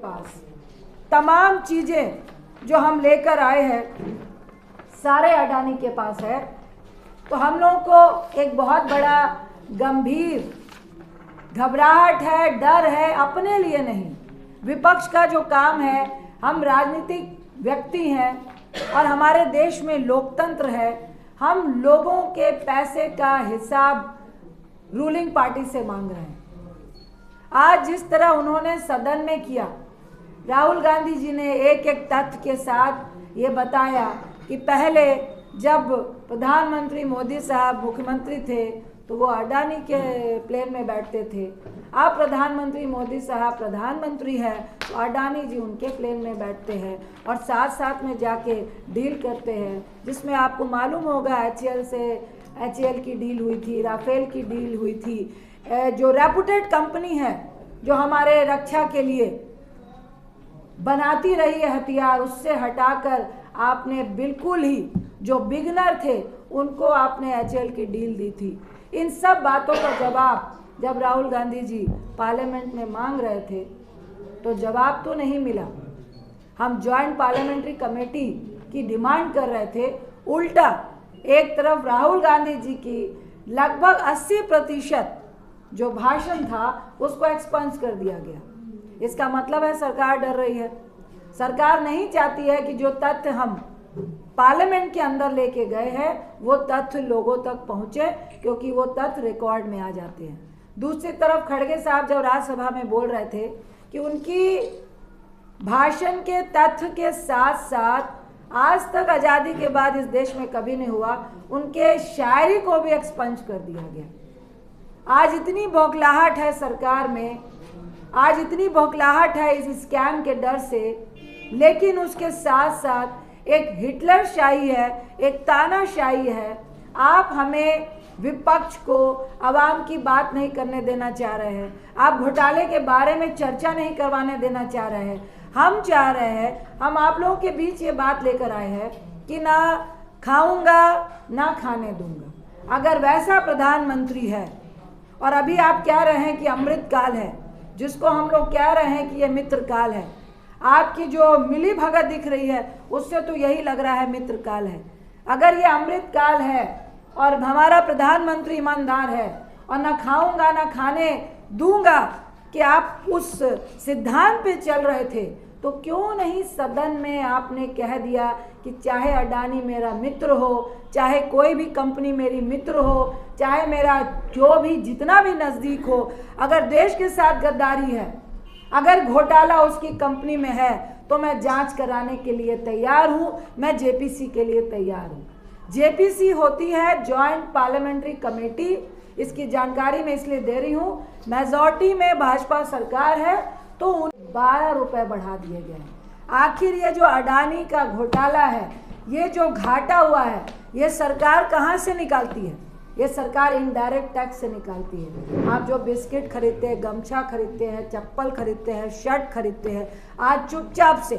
पास तमाम चीज़ें जो हम लेकर आए हैं सारे अडानी के पास है। तो हम लोगों को एक बहुत बड़ा गंभीर घबराहट है, डर है, अपने लिए नहीं। विपक्ष का जो काम है, हम राजनीतिक व्यक्ति हैं और हमारे देश में लोकतंत्र है, हम लोगों के पैसे का हिसाब रूलिंग पार्टी से मांग रहे हैं। आज जिस तरह उन्होंने सदन में किया, राहुल गांधी जी ने एक एक तथ्य के साथ ये बताया कि पहले जब प्रधानमंत्री मोदी साहब मुख्यमंत्री थे तो वो अडानी के प्लेन में बैठते थे। अब प्रधानमंत्री मोदी साहब प्रधानमंत्री हैं तो अडानी जी उनके प्लेन में बैठते हैं और साथ साथ में जाके डील करते हैं, जिसमें आपको मालूम होगा HAL से HAL की डील हुई थी, राफेल की डील हुई थी। जो रेपुटेड कंपनी है जो हमारे रक्षा के लिए बनाती रही है हथियार, उससे हटाकर आपने बिल्कुल ही जो बिगनर थे उनको आपने HAL की डील दी थी। इन सब बातों का जवाब जब राहुल गांधी जी पार्लियामेंट में मांग रहे थे तो जवाब तो नहीं मिला। हम जॉइंट पार्लियामेंट्री कमेटी की डिमांड कर रहे थे, उल्टा एक तरफ राहुल गांधी जी की लगभग 80% जो भाषण था उसको एक्सपंज कर दिया गया। इसका मतलब है सरकार डर रही है। सरकार नहीं चाहती है कि जो तथ्य हम पार्लियामेंट के अंदर लेके गए हैं वो तथ्य लोगों तक पहुंचे, क्योंकि वो तथ्य रिकॉर्ड में आ जाते हैं। दूसरी तरफ खड़गे साहब जब राज्यसभा में बोल रहे थे कि उनकी भाषण के तथ्य के साथ साथ आज तक आज़ादी के बाद इस देश में कभी नहीं हुआ, उनके शायरी को भी एक्सपंज कर दिया गया। आज इतनी बौखलाहट है सरकार में, आज इतनी बौखलाहट है इस स्कैम के डर से, लेकिन उसके साथ साथ एक हिटलर शाही है, एक तानाशाही है। आप हमें विपक्ष को आवाम की बात नहीं करने देना चाह रहे हैं, आप घोटाले के बारे में चर्चा नहीं करवाने देना चाह रहे हैं। हम चाह रहे हैं, हम आप लोगों के बीच ये बात लेकर आए हैं कि ना खाऊंगा ना खाने दूंगा। अगर वैसा प्रधानमंत्री है और अभी आप कह रहे हैं कि अमृत काल है, जिसको हम लोग कह रहे हैं कि ये मित्र काल है, आपकी जो मिली भगत दिख रही है उससे तो यही लग रहा है मित्र काल है। अगर ये अमृत काल है और हमारा प्रधानमंत्री ईमानदार है और ना खाऊंगा ना खाने दूंगा कि आप उस सिद्धांत पे चल रहे थे, तो क्यों नहीं सदन में आपने कह दिया कि चाहे अडानी मेरा मित्र हो, चाहे कोई भी कंपनी मेरी मित्र हो, चाहे मेरा जो भी जितना भी नज़दीक हो, अगर देश के साथ गद्दारी है, अगर घोटाला उसकी कंपनी में है तो मैं जांच कराने के लिए तैयार हूँ, मैं जेपीसी के लिए तैयार हूँ। जेपीसी होती है जॉइंट पार्लियामेंट्री कमेटी, इसकी जानकारी मैं इसलिए दे रही हूँ, मेजॉरिटी में भाजपा सरकार है तो 12 रुपये बढ़ा दिए गए हैं। आखिर ये जो अडानी का घोटाला है, ये जो घाटा हुआ है, ये सरकार कहाँ से निकालती है? ये सरकार इनडायरेक्ट टैक्स से निकालती है। आप जो बिस्किट खरीदते हैं, गमछा खरीदते हैं, चप्पल खरीदते हैं, शर्ट खरीदते हैं, आज चुपचाप से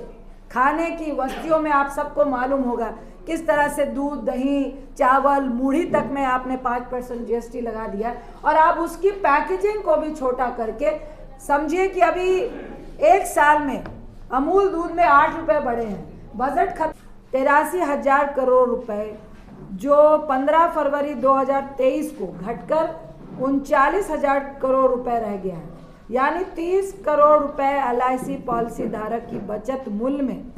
खाने की वस्तुओं में आप सबको मालूम होगा किस तरह से दूध, दही, चावल, मूढ़ी तक में आपने 5% GST लगा दिया और आप उसकी पैकेजिंग को भी छोटा करके, समझिए कि अभी एक साल में अमूल दूध में 8 रुपये बढ़े हैं। बजट 83,000 करोड़ रुपए जो 15 फरवरी 2023 को घटकर 39,000 करोड़ रुपए रह गया है, यानी 30 करोड़ रुपए LIC पॉलिसी धारक की बचत मूल्य में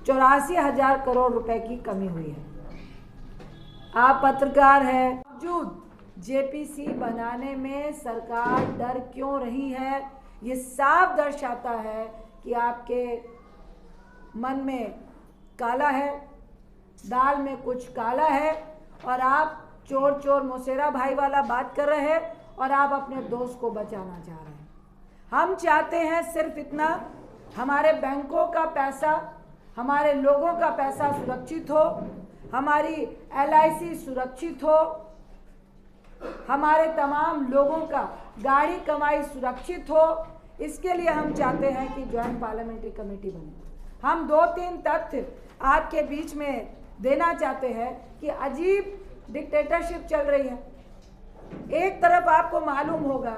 84,000 करोड़ रुपए की कमी हुई है। आप पत्रकार हैं, बावजूद जेपीसी बनाने में सरकार डर क्यों रही है? ये साफ दर्शाता है कि आपके मन में काला है, दाल में कुछ काला है और आप चोर चोर मौसेरा भाई वाला बात कर रहे हैं और आप अपने दोस्त को बचाना चाह रहे हैं। हम चाहते हैं सिर्फ इतना, हमारे बैंकों का पैसा, हमारे लोगों का पैसा सुरक्षित हो, हमारी LIC सुरक्षित हो, हमारे तमाम लोगों का गाड़ी कमाई सुरक्षित हो। इसके लिए हम चाहते हैं कि जॉइंट पार्लियामेंट्री कमेटी बने। हम 2-3 तथ्य आपके बीच में देना चाहते हैं कि अजीब डिक्टेटरशिप चल रही है। एक तरफ आपको मालूम होगा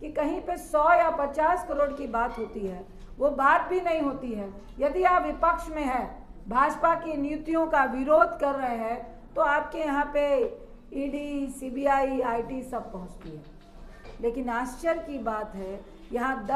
कि कहीं पे 100 या 50 करोड़ की बात होती है, वो बात भी नहीं होती है। यदि आप विपक्ष में है, भाजपा की नीतियों का विरोध कर रहे हैं, तो आपके यहाँ पे ईडी, सीबीआई, आईटी सब पहुँचती है। लेकिन आश्चर्य की बात है, यहाँ